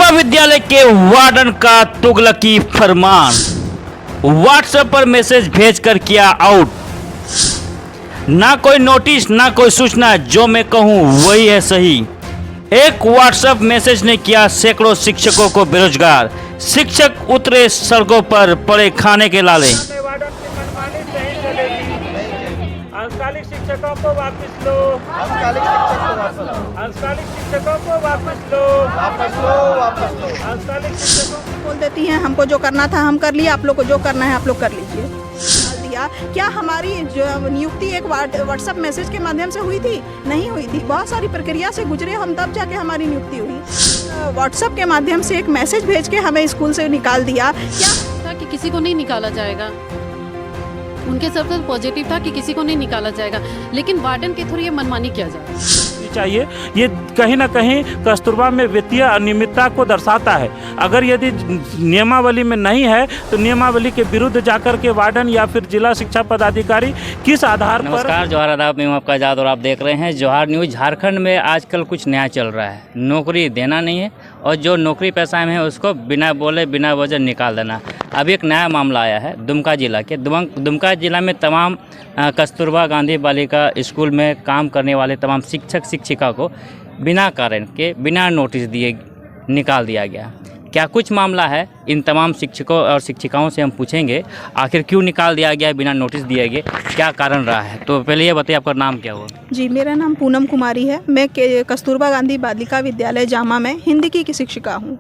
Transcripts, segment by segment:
कस्तूरबा विद्यालय के वार्डन का तुगलकी फरमान, व्हाट्सएप पर मैसेज भेजकर किया आउट। ना कोई नोटिस ना कोई सूचना, जो मैं कहूँ वही है सही। एक व्हाट्सएप मैसेज ने किया सैकड़ों शिक्षकों को बेरोजगार। शिक्षक उतरे सड़कों पर, पड़े खाने के लाले। अंशकालिक शिक्षकों को वापस लो, अंशकालिक शिक्षकों को वापस लो, अंशकालिक शिक्षकों बोल देती हैं हमको जो करना था हम कर लिया, आप लोग को जो करना है आप लोग कर लीजिए। दिया क्या हमारी जो नियुक्ति एक व्हाट्सएप मैसेज के माध्यम से हुई थी? नहीं हुई थी, बहुत सारी प्रक्रिया से गुजरे हम, तब जाके हमारी नियुक्ति हुई। व्हाट्सएप के माध्यम से एक मैसेज भेज के हमें स्कूल से निकाल दिया। क्या था कि किसी को नहीं निकाला जाएगा, उनके सब तो पॉजिटिव था कि किसी को नहीं निकाला जाएगा, लेकिन वार्डन के थ्रू ये मनमानी किया जाए चाहिए। ये कहीं ना कहीं कस्तूरबा में वित्तीय अनियमितता को दर्शाता है। अगर यदि नियमावली में नहीं है तो नियमावली के विरुद्ध जाकर के वार्डन या फिर जिला शिक्षा पदाधिकारी किस आधार पर। नमस्कार, जोहार आदाब, मैं हूं आपका आजाद और आप देख रहे हैं जोहार न्यूज़। झारखंड में आजकल कुछ नया चल रहा है, नौकरी देना नहीं है और जो नौकरी पेशा में है उसको बिना बोले बिना वजह निकाल देना। अभी एक नया मामला आया है दुमका जिला के। दुमका जिला में तमाम कस्तूरबा गांधी बालिका स्कूल में काम करने वाले तमाम शिक्षक शिक्षिका को बिना कारण के, बिना नोटिस दिए निकाल दिया गया। क्या कुछ मामला है, इन तमाम शिक्षकों और शिक्षिकाओं से हम पूछेंगे आखिर क्यों निकाल दिया गया, बिना नोटिस दिए गए, क्या कारण रहा है। तो पहले ये बताइए आपका नाम क्या हुआ? जी, मेरा नाम पूनम कुमारी है। मैं कस्तूरबा गांधी बालिका विद्यालय जामा में हिंदी की शिक्षिका हूँ।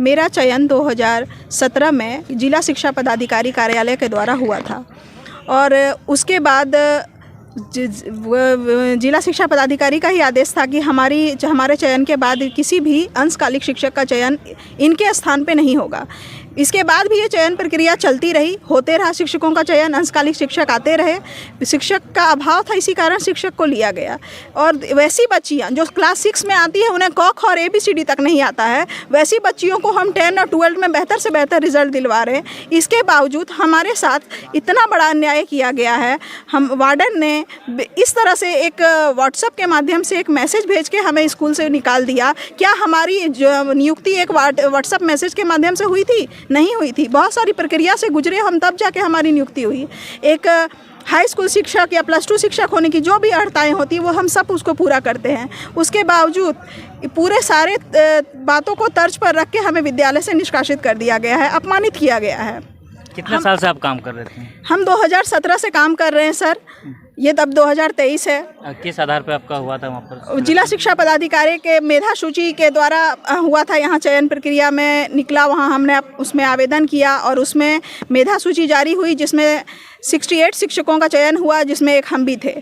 मेरा चयन 2017 में जिला शिक्षा पदाधिकारी कार्यालय के द्वारा हुआ था और उसके बाद जिला शिक्षा पदाधिकारी का ही आदेश था कि हमारे चयन के बाद किसी भी अंशकालिक शिक्षक का चयन इनके स्थान पे नहीं होगा। इसके बाद भी ये चयन प्रक्रिया चलती रही, होते रहा शिक्षकों का चयन, अंशकालिक शिक्षक आते रहे। शिक्षक का अभाव था, इसी कारण शिक्षक को लिया गया। और वैसी बच्चियाँ जो क्लास 6 में आती है, उन्हें क ख और ABCD तक नहीं आता है, वैसी बच्चियों को हम 10 और 12 में बेहतर से बेहतर रिजल्ट दिलवा रहे हैं। इसके बावजूद हमारे साथ इतना बड़ा अन्याय किया गया है। हम वार्डन ने इस तरह से एक व्हाट्सएप के माध्यम से एक मैसेज भेज के हमें स्कूल से निकाल दिया। क्या हमारी जो नियुक्ति एक व्हाट्सएप मैसेज के माध्यम से हुई थी? नहीं हुई थी, बहुत सारी प्रक्रिया से गुजरे हम, तब जाके हमारी नियुक्ति हुई। एक हाई स्कूल शिक्षक या +2 शिक्षक होने की जो भी अर्हताएँ होती हैं वो हम सब उसको पूरा करते हैं। उसके बावजूद पूरे सारे बातों को तर्ज पर रख के हमें विद्यालय से निष्कासित कर दिया गया है, अपमानित किया गया है। कितने साल से आप काम कर रहे थे? हम 2017 से काम कर रहे हैं सर, ये तब 2023 है। किस आधार पे आपका हुआ था वहाँ पर? जिला शिक्षा पदाधिकारी के मेधा सूची के द्वारा हुआ था। यहाँ चयन प्रक्रिया में निकला, वहाँ हमने उसमें आवेदन किया और उसमें मेधा सूची जारी हुई, जिसमें 68 शिक्षकों का चयन हुआ, जिसमें एक हम भी थे।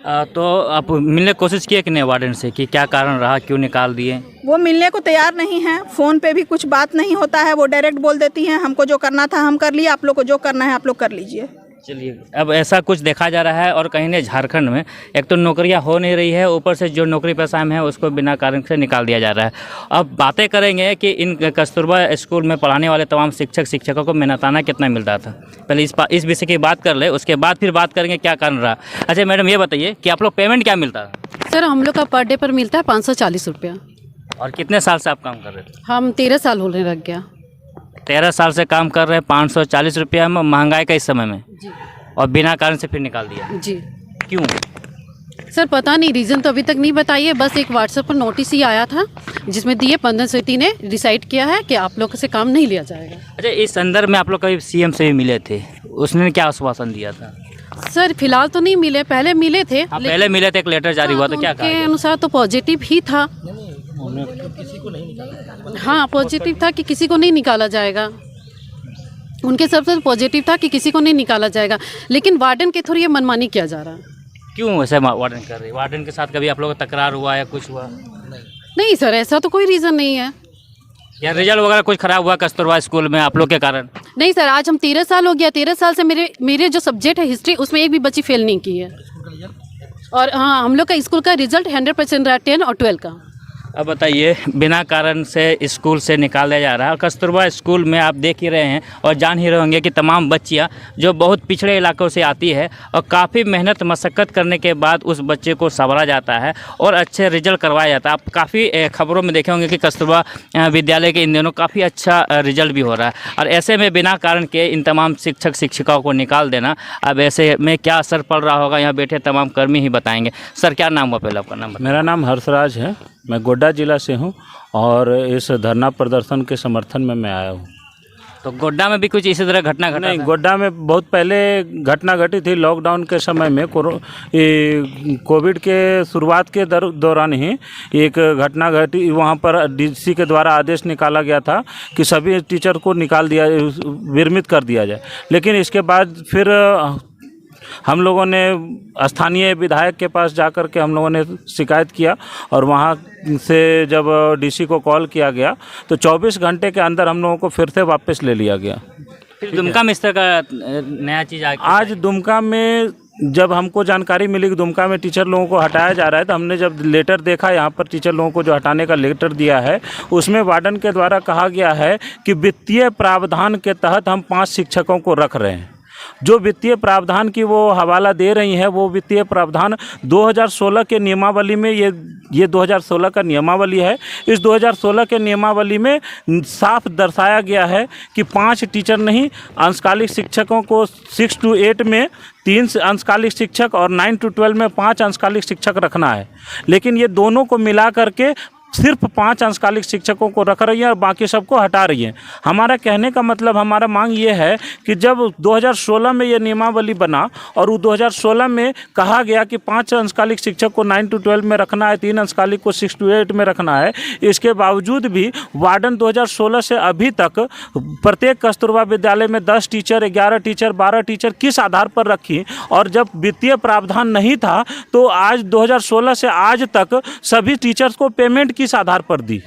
तो आप मिलने की कोशिश किए कि नहीं वार्डन से कि क्या कारण रहा, क्यों निकाल दिए? वो मिलने को तैयार नहीं है, फ़ोन पे भी कुछ बात नहीं होता है। वो डायरेक्ट बोल देती हैं हमको जो करना था हम कर लिया, आप लोग को जो करना है आप लोग कर लीजिए। चलिए, अब ऐसा कुछ देखा जा रहा है और कहीं न झारखंड में एक तो नौकरियां हो नहीं रही है, ऊपर से जो नौकरी पेशा में है उसको बिना कारण से निकाल दिया जा रहा है। अब बातें करेंगे कि इन कस्तूरबा स्कूल में पढ़ाने वाले तमाम शिक्षक शिक्षकों को मेहनताना कितना मिलता था। पहले इस विषय की बात कर ले, उसके बाद फिर बात करेंगे क्या कारण रहा। अच्छा मैडम, ये बताइए कि आप लोग पेमेंट क्या मिलता है? सर हम लोग का पर डे पर मिलता है 540 रुपया। और कितने साल से आप काम कर रहे थे? हम 13 साल होने लग गया। 13 साल से काम कर रहे हैं, 540 रुपया में, महंगाई का इस समय में, और बिना कारण से फिर निकाल दिया जी। क्यों? सर पता नहीं, रीज़न तो अभी तक नहीं बताइए। बस एक व्हाट्सएप पर नोटिस ही आया था जिसमें दिए 15 समिति ने डिसाइड किया है कि आप लोग से काम नहीं लिया जाएगा। अच्छा, इस संदर्भ में आप लोग कभी CM से भी मिले थे, उसने क्या आश्वासन दिया था? सर फिलहाल तो नहीं मिले, पहले मिले थे। हाँ, पहले मिले थे, एक लेटर जारी हुआ था, क्या कहा? के अनुसार तो पॉजिटिव ही था। हाँ, पॉजिटिव था कि किसी को नहीं निकाला जाएगा। उनके सबसे पॉजिटिव था कि किसी को नहीं निकाला जाएगा, लेकिन वार्डन के थ्रू ये मनमानी किया जा रहा है। क्यों वैसे वार्डन कर रही है? वार्डन के साथ कभी आप लोगों का तकरार हुआ या कुछ हुआ? नहीं सर, ऐसा तो कोई रीज़न नहीं है। या रिजल्ट वगैरह कुछ खराब हुआ कस्तूरबा स्कूल में आप लोग के कारण? नहीं सर, आज हम 13 साल हो गया, 13 साल से मेरे जो सब्जेक्ट है हिस्ट्री, उसमें एक भी बच्ची फेल नहीं की है। और हाँ, हम लोग का स्कूल का रिजल्ट 100% रहा 10 और 12 का। अब बताइए, बिना कारण से स्कूल से निकाला जा रहा है। कस्तूरबा स्कूल में आप देख ही रहे हैं और जान ही रहे होंगे कि तमाम बच्चियां जो बहुत पिछड़े इलाकों से आती है और काफ़ी मेहनत मशक्क़त करने के बाद उस बच्चे को संवारा जाता है और अच्छे रिजल्ट करवाया जाता है। आप काफ़ी खबरों में देखे होंगे कि कस्तूरबा विद्यालय के इन दिनों काफ़ी अच्छा रिजल्ट भी हो रहा है, और ऐसे में बिना कारण के इन तमाम शिक्षक शिक्षिकाओं को निकाल देना, अब ऐसे में क्या असर पड़ रहा होगा, यहाँ बैठे तमाम कर्मी ही बताएंगे। सर, क्या नाम हुआ पहले आपका? नाम बताइए। मेरा नाम हर्षराज है, मैं गोड्डा जिला से हूँ और इस धरना प्रदर्शन के समर्थन में मैं आया हूँ। तो गोड्डा में भी कुछ इसी तरह घटना घटा? नहीं, गोड्डा में बहुत पहले घटना घटी थी। लॉकडाउन के समय में कोविड के शुरुआत के दौरान ही एक घटना घटी। वहाँ पर डीसी के द्वारा आदेश निकाला गया था कि सभी टीचर को निकाल दिया, विरमित कर दिया जाए। लेकिन इसके बाद फिर हम लोगों ने स्थानीय विधायक के पास जाकर के हम लोगों ने शिकायत किया और वहाँ से जब डीसी को कॉल किया गया तो 24 घंटे के अंदर हम लोगों को फिर से वापस ले लिया गया। फिर दुमका में इस तरह का नया चीज़ आ गया। आज दुमका में जब हमको जानकारी मिली कि दुमका में टीचर लोगों को हटाया जा रहा है, तो हमने जब लेटर देखा यहाँ पर टीचर लोगों को जो हटाने का लेटर दिया है, उसमें वार्डन के द्वारा कहा गया है कि वित्तीय प्रावधान के तहत हम 5 शिक्षकों को रख रहे हैं। जो वित्तीय प्रावधान की वो हवाला दे रही है, वो वित्तीय प्रावधान 2016 के नियमावली में ये 2016 का नियमावली है। इस 2016 के नियमावली में साफ दर्शाया गया है कि 5 टीचर नहीं, अंशकालिक शिक्षकों को 6 to 8 में 3 अंशकालिक शिक्षक और 9 to 12 में 5 अंशकालिक शिक्षक रखना है। लेकिन ये दोनों को मिला करके सिर्फ 5 अंशकालिक शिक्षकों को रख रही है और बाकी सबको हटा रही है। हमारा कहने का मतलब, हमारा मांग ये है कि जब 2016 में ये नियमावली बना और वो 2016 में कहा गया कि 5 अंशकालिक शिक्षक को 9 to 12 में रखना है, 3 अंशकालिक को 6 to 8 में रखना है, इसके बावजूद भी वार्डन 2016 से अभी तक प्रत्येक कस्तूरबा विद्यालय में 10 टीचर, 11 टीचर, 12 टीचर किस आधार पर रखी? और जब वित्तीय प्रावधान नहीं था तो आज 2016 से आज तक सभी टीचर्स को पेमेंट किस आधार पर दी?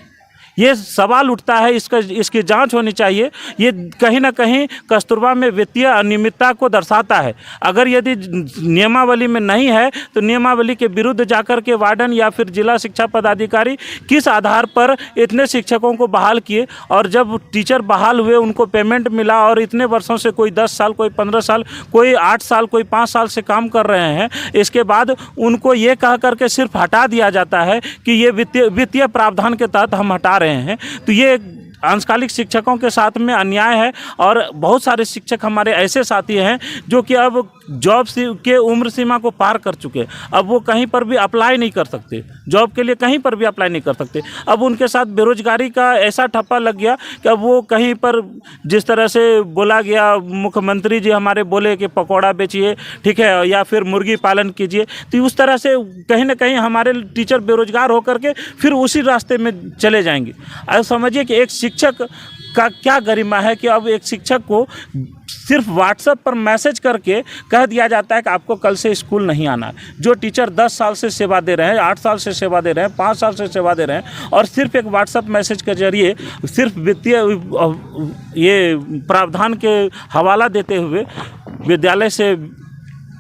ये सवाल उठता है, इसकी जांच होनी चाहिए। ये कहीं ना कहीं कस्तूरबा में वित्तीय अनियमितता को दर्शाता है। अगर यदि नियमावली में नहीं है तो नियमावली के विरुद्ध जाकर के वार्डन या फिर जिला शिक्षा पदाधिकारी किस आधार पर इतने शिक्षकों को बहाल किए, और जब टीचर बहाल हुए उनको पेमेंट मिला और इतने वर्षों से कोई 10 साल, कोई 15 साल, कोई 8 साल, कोई 5 साल से काम कर रहे हैं, इसके बाद उनको ये कह करके सिर्फ हटा दिया जाता है कि ये वित्तीय प्रावधान के तहत हम हटा रहे हैं। तो ये अंशकालिक शिक्षकों के साथ में अन्याय है। और बहुत सारे शिक्षक हमारे ऐसे साथी हैं जो कि अब जॉब के उम्र सीमा को पार कर चुके हैं। अब वो कहीं पर भी अप्लाई नहीं कर सकते, जॉब के लिए कहीं पर भी अप्लाई नहीं कर सकते। अब उनके साथ बेरोजगारी का ऐसा ठप्पा लग गया कि अब वो कहीं पर, जिस तरह से बोला गया, मुख्यमंत्री जी हमारे बोले कि पकौड़ा बेचिए, ठीक है, या फिर मुर्गी पालन कीजिए, तो उस तरह से कहीं ना कहीं हमारे टीचर बेरोजगार होकर के फिर उसी रास्ते में चले जाएंगे। अब समझिए कि एक शिक्षक का क्या गरिमा है कि अब एक शिक्षक को सिर्फ व्हाट्सएप पर मैसेज करके कह दिया जाता है कि आपको कल से स्कूल नहीं आना। जो टीचर 10 साल से सेवा दे रहे हैं, 8 साल से सेवा दे रहे हैं, 5 साल से सेवा दे रहे हैं, और सिर्फ एक व्हाट्सएप मैसेज के जरिए सिर्फ वित्तीय ये प्रावधान के हवाला देते हुए विद्यालय से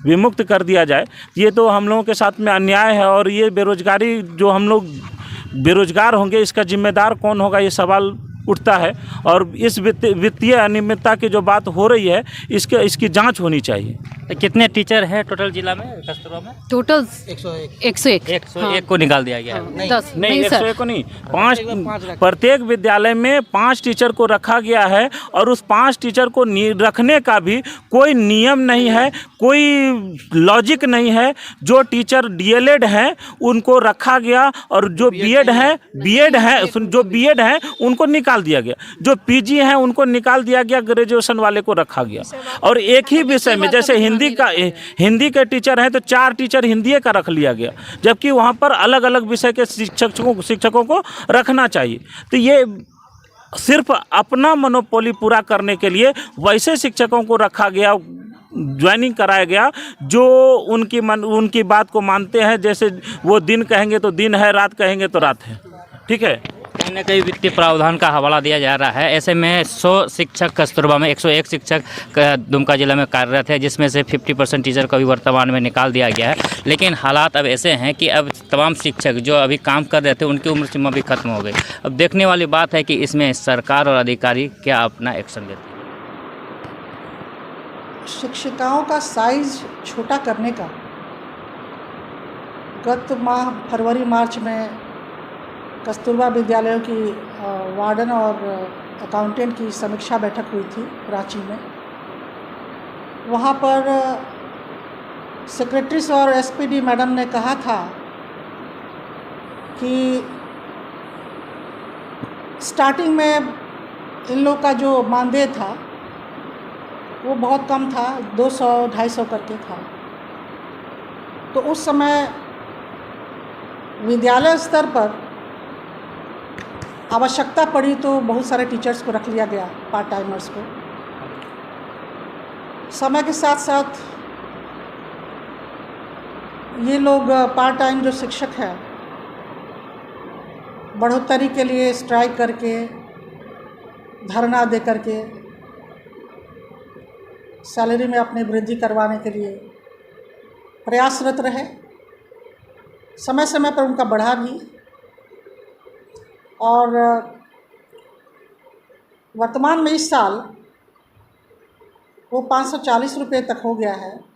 विमुक्त कर दिया जाए, ये तो हम लोगों के साथ में अन्याय है। और ये बेरोजगारी, जो हम लोग बेरोजगार होंगे, इसका जिम्मेदार कौन होगा, ये सवाल उठता है। और इस वित्तीय अनियमितता की जो बात हो रही है, इसकी जांच होनी चाहिए। तो कितने टीचर हैं टोटल जिला में, कस्तूरबा में? टोटल 101 101 को निकाल दिया गया है। 10 नहीं, नहीं सर, 101 को नहीं, 5 प्रत्येक विद्यालय में 5 टीचर को रखा गया है। और उस 5 टीचर को रखने का भी कोई नियम नहीं है, कोई लॉजिक नहीं है। जो टीचर DLED हैं उनको रखा गया, और जो बीएड है जो बीएड है उनको निकाल दिया गया, जो PG हैं उनको निकाल दिया गया, ग्रेजुएशन वाले को रखा गया। और एक ही विषय में, जैसे हिंदी के टीचर हैं तो 4 टीचर हिंदी का रख लिया गया, जबकि वहाँ पर अलग अलग विषय के शिक्षकों को रखना चाहिए। तो ये सिर्फ अपना मोनोपोली पूरा करने के लिए वैसे शिक्षकों को रखा गया, ज्वाइनिंग कराया गया, जो उनकी बात को मानते हैं। जैसे वो दिन कहेंगे तो दिन है, रात कहेंगे तो रात है, ठीक है। न कहीं वित्तीय प्रावधान का हवाला दिया जा रहा है। ऐसे में 100 शिक्षक कस्तूरबा में 101 शिक्षक दुमका जिला में कार्यरत है, जिसमें से 50% टीचर को भी वर्तमान में निकाल दिया गया है। लेकिन हालात अब ऐसे हैं कि अब तमाम शिक्षक जो अभी काम कर रहे थे उनकी उम्र सीमा भी खत्म हो गई। अब देखने वाली बात है कि इसमें सरकार और अधिकारी क्या अपना एक्शन लेते हैं। शिक्षिकाओं का साइज छोटा करने का गत माह फरवरी मार्च में कस्तूरबा विद्यालयों की वार्डन और अकाउंटेंट की समीक्षा बैठक हुई थी रांची में। वहाँ पर सेक्रेटरीज और एसपीडी मैडम ने कहा था कि स्टार्टिंग में इन लोग का जो मानदेय था वो बहुत कम था, 200-250 करके था। तो उस समय विद्यालय स्तर पर आवश्यकता पड़ी तो बहुत सारे टीचर्स को रख लिया गया, पार्ट टाइमर्स को। समय के साथ साथ ये लोग पार्ट टाइम जो शिक्षक हैं बढ़ोतरी के लिए स्ट्राइक करके, धरना दे करके सैलरी में अपनी वृद्धि करवाने के लिए प्रयासरत रहे। समय समय पर उनका बढ़ा भी, और वर्तमान में इस साल वो 540 रुपये तक हो गया है।